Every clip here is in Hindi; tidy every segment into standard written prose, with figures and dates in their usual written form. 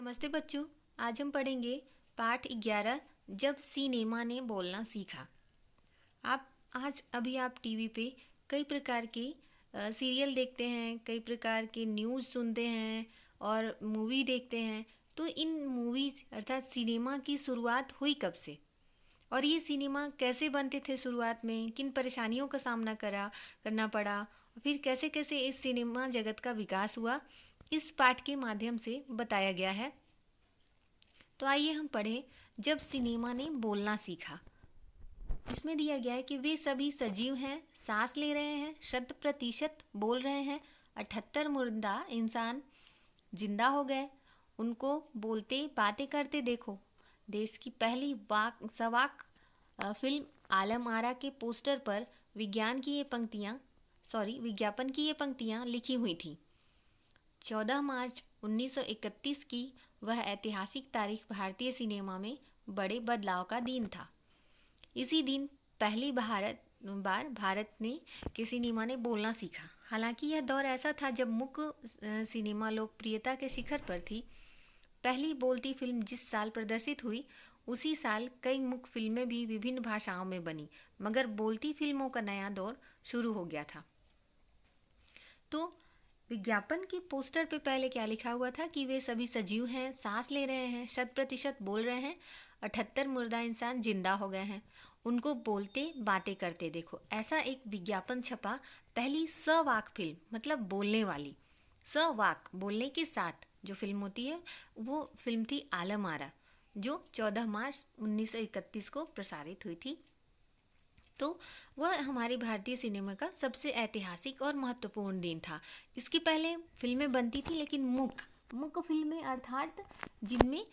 नमस्ते बच्चों। आज हम पढ़ेंगे पाठ 11 जब सिनेमा ने बोलना सीखा। आप टीवी पे कई प्रकार के सीरियल देखते हैं, कई प्रकार के न्यूज़ सुनते हैं और मूवी देखते हैं। तो इन मूवीज़ अर्थात सिनेमा की शुरुआत हुई कब से और ये सिनेमा कैसे बनते थे, शुरुआत में किन परेशानियों का सामना करना पड़ा और फिर कैसे कैसे इस सिनेमा जगत का विकास हुआ, इस पाठ के माध्यम से बताया गया है। तो आइए हम पढ़ें जब सिनेमा ने बोलना सीखा। इसमें दिया गया है कि वे सभी सजीव हैं, सांस ले रहे हैं, 100% बोल रहे हैं। 78 मुर्दा इंसान जिंदा हो गए, उनको बोलते बातें करते देखो। देश की पहली सवाक फिल्म आलम आरा के पोस्टर पर विज्ञापन की ये पंक्तियां लिखी हुई थी। 14 मार्च 1931 की वह ऐतिहासिक तारीख भारतीय सिनेमा में बड़े बदलाव का दिन था। इसी दिन पहली बार भारत के सिनेमा ने बोलना सीखा। हालांकि यह दौर ऐसा था जब मुख्य सिनेमा लोकप्रियता के शिखर पर थी। पहली बोलती फिल्म जिस साल प्रदर्शित हुई, उसी साल कई मुख्य फिल्में भी विभिन्न भाषाओं में बनी, मगर बोलती फिल्मों का नया दौर शुरू हो गया था। तो विज्ञापन के पोस्टर पे पहले क्या लिखा हुआ था कि वे सभी सजीव हैं, सांस ले रहे हैं, 100% बोल रहे हैं। 78 मुर्दा इंसान जिंदा हो गए हैं, उनको बोलते बातें करते देखो। ऐसा एक विज्ञापन छपा। पहली सवाक फिल्म मतलब बोलने वाली, सवाक बोलने के साथ जो फिल्म होती है, वो फिल्म थी आलम आरा, जो 14 मार्च 1931 को प्रसारित हुई थी। तो वह हमारे भारतीय सिनेमा का सबसे ऐतिहासिक और महत्वपूर्ण दिन था। इसके पहले फिल्में बनती थी, लेकिन मुख्य फिल्में अर्थात जिनमें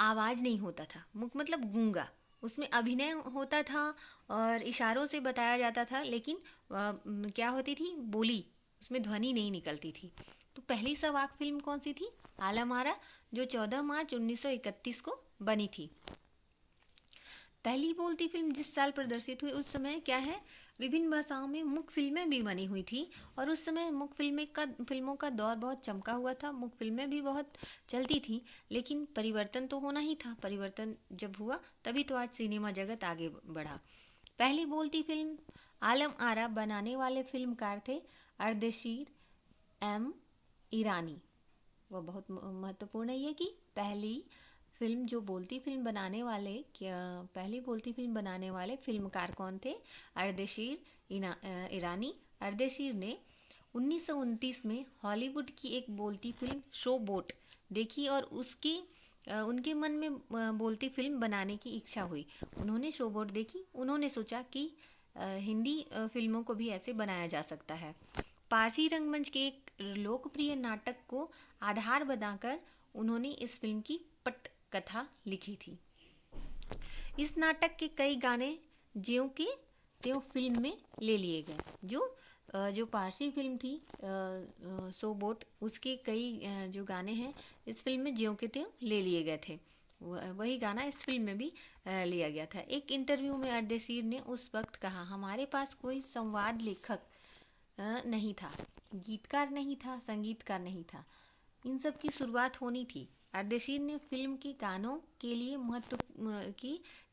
आवाज़ नहीं होता था, मुख्य मतलब गूंगा, उसमें अभिनय होता था और इशारों से बताया जाता था, लेकिन क्या होती थी, बोली, उसमें ध्वनि नहीं निकलती थी। तो पहली सवाक फिल्म कौन सी थी? आलम आरा, जो 14 मार्च 1931 को बनी थी। पहली बोलती फिल्म जिस साल प्रदर्शित हुई, उस समय क्या है, विभिन्न भाषाओं में मुख्य फिल्में भी बनी हुई थी और उस समय मुख्य फिल्मों का दौर बहुत चमका हुआ था। मुख्य फिल्में भी बहुत चलती थी, लेकिन परिवर्तन तो होना ही था। परिवर्तन जब हुआ तभी तो आज सिनेमा जगत आगे बढ़ा। पहली बोलती फिल्म आलम आरा बनाने वाले फिल्मकार थे अर्देशीर एम ईरानी। वह बहुत महत्वपूर्ण है ये कि पहली बोलती फिल्म बनाने वाले फिल्मकार कौन थे? अर्देशीर ईरानी। अर्देशीर ने 1929 में हॉलीवुड की एक बोलती फिल्म शो बोट देखी और उनके मन में बोलती फिल्म बनाने की इच्छा हुई। उन्होंने शो बोट देखी, उन्होंने सोचा कि हिंदी फिल्मों को भी ऐसे बनाया जा सकता है। पारसी रंगमंच के एक लोकप्रिय नाटक को आधार बनाकर उन्होंने इस फिल्म की पटकथा लिखी थी। इस नाटक के कई गाने ज्यों के त्यों फिल्म में ले लिए गए। जो पारसी फिल्म थी सो बोट, उसके कई जो गाने हैं इस फिल्म में ज्यों के त्यों ले लिए गए थे। वही गाना इस फिल्म में भी लिया गया था। एक इंटरव्यू में अर्देशीर ने उस वक्त कहा, हमारे पास कोई संवाद लेखक नहीं था, गीतकार नहीं था, संगीतकार नहीं था, इन सब की शुरुआत होनी थी। अर्देशीर ने फिल्म के गानों के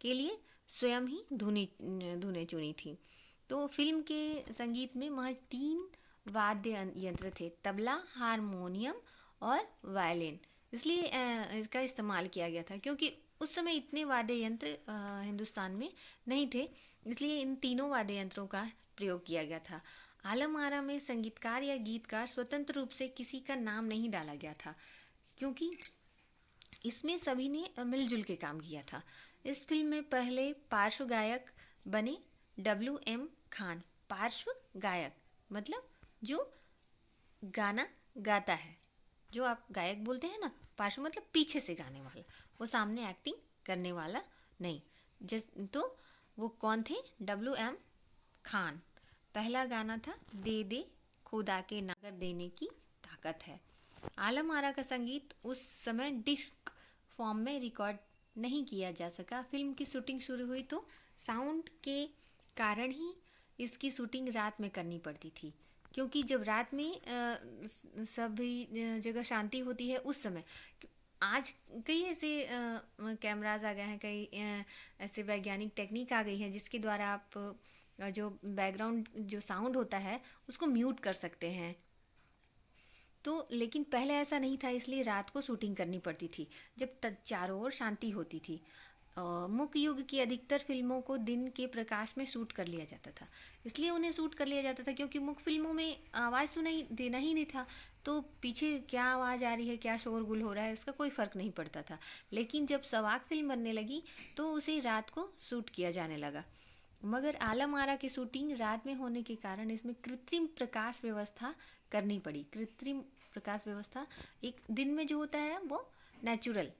लिए स्वयं ही धुनें चुनी थी। तो फिल्म के संगीत में महज 3 वाद्य यंत्र थे, तबला, हारमोनियम और वायलिन। इसलिए इसका इस्तेमाल किया गया था, क्योंकि उस समय इतने वाद्य यंत्र हिंदुस्तान में नहीं थे, इसलिए इन तीनों वाद्य यंत्रों का प्रयोग किया गया था। आलम आरा में संगीतकार या गीतकार स्वतंत्र रूप से किसी का नाम नहीं डाला गया था, क्योंकि इसमें सभी ने मिलजुल के काम किया था। इस फिल्म में पहले पार्श्व गायक बने WM खान। पार्श्व गायक मतलब जो गाना गाता है, जो आप गायक बोलते हैं ना, पार्श्व मतलब पीछे से गाने वाला, वो सामने एक्टिंग करने वाला नहीं। तो वो कौन थे? WM खान। पहला गाना था दे दे खुदा के नागर देने की ताकत है। आलम आरा का संगीत उस समय डिस्क फॉर्म में रिकॉर्ड नहीं किया जा सका। फिल्म की शूटिंग शुरू हुई तो साउंड के कारण ही इसकी शूटिंग रात में करनी पड़ती थी, क्योंकि जब रात में सभी जगह शांति होती है, उस समय आज कई ऐसे कैमराज आ गए हैं, कई ऐसे वैज्ञानिक टेक्निक आ गई है जिसके द्वारा आप जो बैकग्राउंड जो साउंड होता है उसको म्यूट कर सकते हैं। तो लेकिन पहले ऐसा नहीं था, इसलिए रात को शूटिंग करनी पड़ती थी जब चारों ओर शांति होती थी। मुख्य युग की अधिकतर फिल्मों को दिन के प्रकाश में शूट कर लिया जाता था। इसलिए उन्हें शूट कर लिया जाता था क्योंकि मुख्य फिल्मों में आवाज़ सुनाई देना ही नहीं था, तो पीछे क्या आवाज़ आ रही है, क्या शोरगुल हो रहा है, इसका कोई फ़र्क नहीं पड़ता था। लेकिन जब सवाक फिल्म बनने लगी तो उसे रात को शूट किया जाने लगा। मगर आलम आरा की शूटिंग रात में होने के कारण इसमें कृत्रिम प्रकाश व्यवस्था करनी पड़ी। कृत्रिम प्रकाश व्यवस्था, एक दिन में जो होता है वो नेचुरल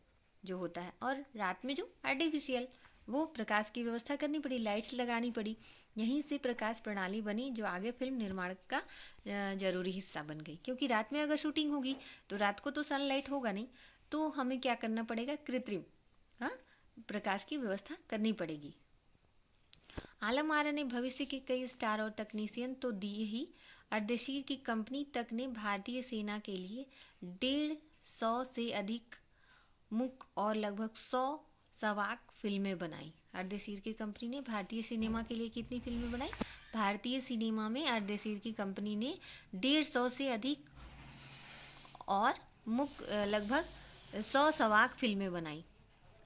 जो होता है, और रात में जो आर्टिफिशियल, वो प्रकाश की व्यवस्था करनी पड़ी, लाइट्स लगानी पड़ी। यहीं से प्रकाश प्रणाली बनी जो आगे फिल्म निर्माण का जरूरी हिस्सा बन गई। क्योंकि रात में अगर शूटिंग होगी तो रात को तो सनलाइट होगा नहीं, तो हमें क्या करना पड़ेगा, कृत्रिम प्रकाश की व्यवस्था करनी पड़ेगी। आलम आरा ने भविष्य के कई स्टार और तकनीशियन तो दिए ही, अर्देशीर की कंपनी तक ने भारतीय सेना के लिए 150 से अधिक मुख्य और लगभग 100 सवाक फिल्में बनाई। अर्देशीर की कंपनी ने भारतीय सिनेमा के लिए कितनी फिल्में बनाई? भारतीय सिनेमा में अर्देशीर की कंपनी ने 150 से अधिक और मुख्य लगभग 100 सवाक फिल्में बनाई।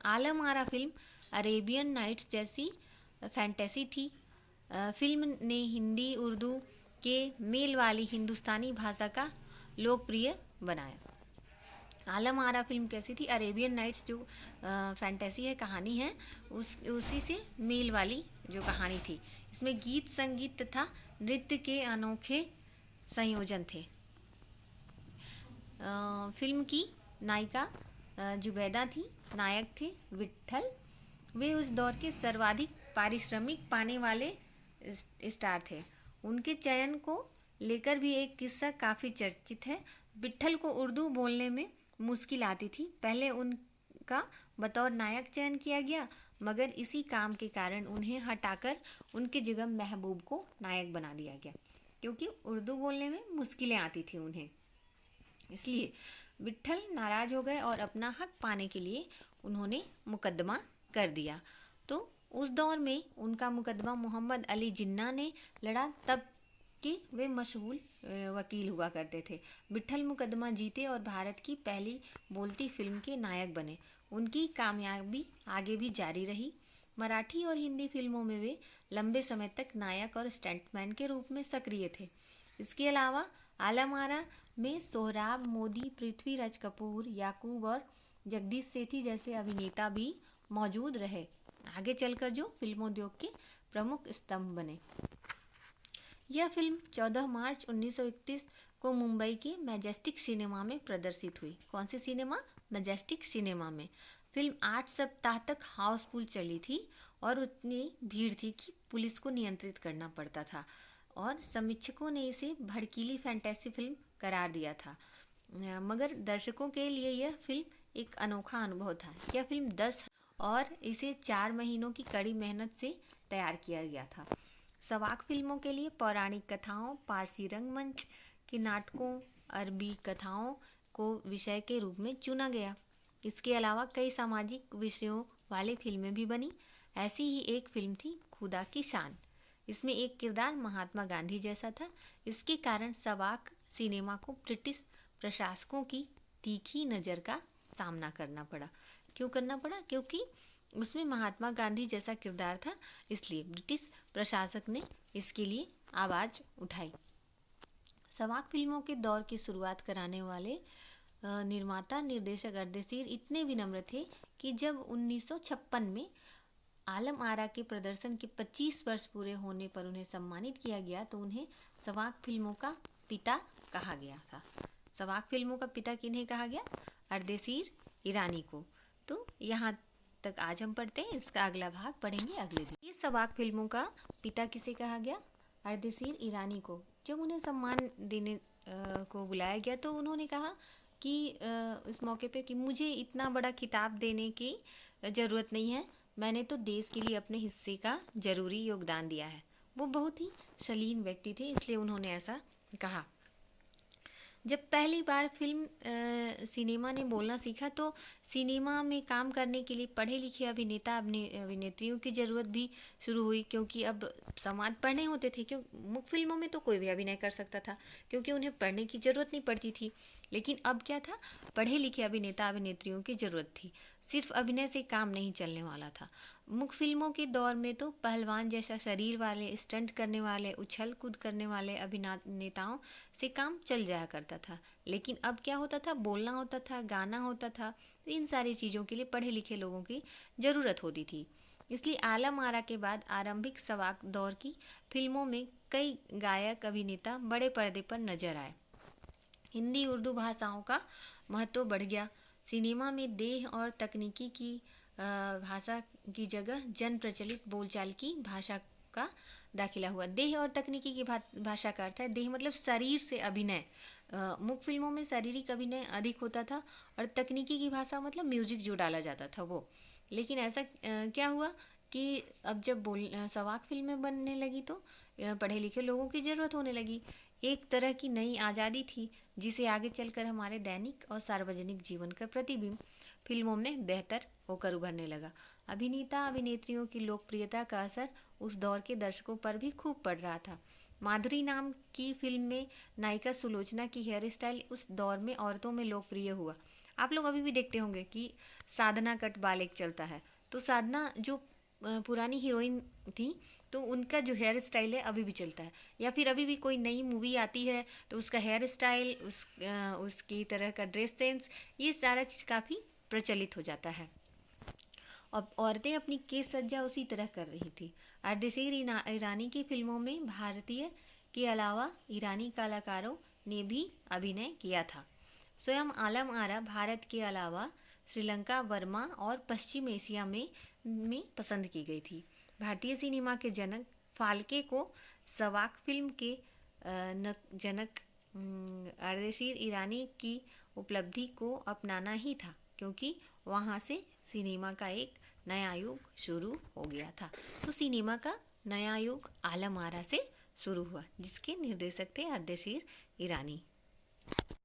Alam Ara film Arabian nights जैसी फैंटेसी थी। फिल्म ने हिंदी उर्दू के मेल वाली हिंदुस्तानी भाषा का लोकप्रिय बनाया। आलम आरा फिल्म कैसी थी? अरेबियन नाइट्स जो फैंटेसी है, कहानी है, उसी से मेल वाली जो कहानी थी। इसमें गीत संगीत तथा नृत्य के अनोखे संयोजन थे। फिल्म की नायिका जुबैदा थी, नायक थे विट्ठल। वे उस दौर के सर्वाधिक पारिश्रमिक पाने वाले स्टार थे। उनके चयन को लेकर भी एक किस्सा काफ़ी चर्चित है। विट्ठल को उर्दू बोलने में मुश्किल आती थी। पहले उनका बतौर नायक चयन किया गया, मगर इसी काम के कारण उन्हें हटाकर उनकी जगह महबूब को नायक बना दिया गया, क्योंकि उर्दू बोलने में मुश्किलें आती थी उन्हें। इसलिए विट्ठल नाराज हो गए और अपना हक पाने के लिए उन्होंने मुकदमा कर दिया। तो उस दौर में उनका मुकदमा मोहम्मद अली जिन्ना ने लड़ा, तब कि वे मशहूर वकील हुआ करते थे। विट्ठल मुकदमा जीते और भारत की पहली बोलती फिल्म के नायक बने। उनकी कामयाबी आगे भी जारी रही। मराठी और हिंदी फिल्मों में वे लंबे समय तक नायक और स्टंटमैन के रूप में सक्रिय थे। इसके अलावा आलम आरा में सोहराब मोदी, पृथ्वीराज कपूर, याकूब और जगदीश सेठी जैसे अभिनेता भी मौजूद रहे, आगे चलकर जो फिल्मोद्योग के प्रमुख स्तंभ बने। यह फिल्म 14 मार्च 1931 को मुंबई के मैजेस्टिक सिनेमा में प्रदर्शित हुई। कौन सी सिनेमा? मैजेस्टिक सिनेमा में। फिल्म 8 सप्ताह तक हाउसफुल चली थी और उतनी भीड़ थी कि पुलिस को नियंत्रित करना पड़ता था, और समीक्षकों ने इसे भड़कीली फैंटेसी फिल्म करार दिया था। मगर दर्शकों के लिए यह फिल्म एक अनोखा अनुभव था। यह फिल्म 10 और इसे 4 महीनों की कड़ी मेहनत से तैयार किया गया था। सवाक फिल्मों के लिए पौराणिक कथाओं, पारसी रंगमंच के नाटकों, अरबी कथाओं को विषय के रूप में चुना गया। इसके अलावा कई सामाजिक विषयों वाली फिल्में भी बनी। ऐसी ही एक फिल्म थी खुदा की शान। इसमें एक किरदार महात्मा गांधी जैसा था। इसके कारण सवाक सिनेमा को ब्रिटिश प्रशासकों की तीखी नज़र का सामना करना पड़ा। क्यों करना पड़ा? क्योंकि उसमें महात्मा गांधी जैसा किरदार था, इसलिए ब्रिटिश प्रशासक ने इसके लिए आवाज़ उठाई। सवाक फिल्मों के दौर की शुरुआत कराने वाले निर्माता निर्देशक अर्देशीर इतने विनम्र थे कि जब 1956 में आलम आरा के प्रदर्शन के 25 वर्ष पूरे होने पर उन्हें सम्मानित किया गया, तो उन्हें सवाक फिल्मों का पिता कहा गया था। सवाक फिल्मों का पिता किन्हें कहा गया? अर्देशीर ईरानी को। तो यहाँ तक आज हम पढ़ते हैं, इसका अगला भाग पढ़ेंगे अगले दिन। ये सवाक फिल्मों का पिता किसे कहा गया? अर्देशीर ईरानी को। जब उन्हें सम्मान देने को बुलाया गया तो उन्होंने कहा कि इस मौके पे कि मुझे इतना बड़ा खिताब देने की ज़रूरत नहीं है, मैंने तो देश के लिए अपने हिस्से का ज़रूरी योगदान दिया है। वो बहुत ही शालीन व्यक्ति थे, इसलिए उन्होंने ऐसा कहा। जब पहली बार फिल्म सिनेमा ने बोलना सीखा तो सिनेमा में काम करने के लिए पढ़े लिखे अभिनेता अभिनेत्रियों की ज़रूरत भी शुरू हुई, क्योंकि अब समाज पढ़ने होते थे। क्यों मुख्य फिल्मों में तो कोई भी अभिनय कर सकता था, क्योंकि उन्हें पढ़ने की ज़रूरत नहीं पड़ती थी। लेकिन अब क्या था, पढ़े लिखे अभिनेता अभिनेत्रियों की ज़रूरत थी। सिर्फ अभिनय से काम नहीं चलने वाला था। मुख्य फिल्मों के दौर में तो पहलवान जैसा शरीर वाले, स्टंट करने वाले, उछल कूद करने वाले अभिनेताओं से काम चल जाया करता था। लेकिन अब क्या होता था, बोलना होता था, गाना होता था। इन सारी चीज़ों के लिए पढ़े लिखे लोगों की ज़रूरत होती थी। इसलिए आलम आरा के बाद आरंभिक सवाक दौर की फिल्मों में कई गायक अभिनेता बड़े पर्दे पर नजर आए। हिंदी उर्दू भाषाओं का महत्व बढ़ गया। सिनेमा में देह और तकनीकी की भाषा की जगह जन प्रचलित बोलचाल की भाषा का दाखिला हुआ। देह और तकनीकी की भाषा का अर्थ है, देह मतलब शरीर से अभिनय। मुख्य फिल्मों में शारीरिक अभिनय अधिक होता था और तकनीकी की भाषा मतलब म्यूजिक जो डाला जाता था वो। लेकिन ऐसा क्या हुआ कि अब जब सवाक फिल्में बनने लगी तो पढ़े लिखे लोगों की ज़रूरत होने लगी। एक तरह की नई आज़ादी थी जिसे आगे चलकर हमारे दैनिक और सार्वजनिक जीवन का प्रतिबिंब फिल्मों में बेहतर होकर उभरने लगा। अभिनेता अभिनेत्रियों की लोकप्रियता का असर उस दौर के दर्शकों पर भी खूब पड़ रहा था। माधुरी नाम की फिल्म में नायिका सुलोचना की हेयर स्टाइल उस दौर में औरतों में लोकप्रिय हुआ। आप लोग अभी भी देखते होंगे कि साधना कट बाल एक चलता है, तो साधना जो पुरानी हीरोइन थी तो उनका जो हेयर स्टाइल है अभी भी चलता है। या फिर अभी भी कोई नई मूवी आती है तो उसका हेयर स्टाइल, उसकी तरह का ड्रेस सेंस, ये सारा चीज़ काफ़ी प्रचलित हो जाता है। अब औरतें अपनी केस सज्जा उसी तरह कर रही थी। अर्देशीर ईरानी की फिल्मों में भारतीय के अलावा ईरानी कलाकारों ने भी अभिनय किया था। स्वयं आलम आरा भारत के अलावा श्रीलंका, बर्मा और पश्चिम एशिया में पसंद की गई थी। भारतीय सिनेमा के जनक फाल्के को सवाक फिल्म के जनक अर्देशीर ईरानी की उपलब्धि को अपनाना ही था, क्योंकि वहाँ से सिनेमा का एक नया युग शुरू हो गया था। तो सिनेमा का नया युग आलम आरा से शुरू हुआ, जिसके निर्देशक थे अर्देशीर ईरानी।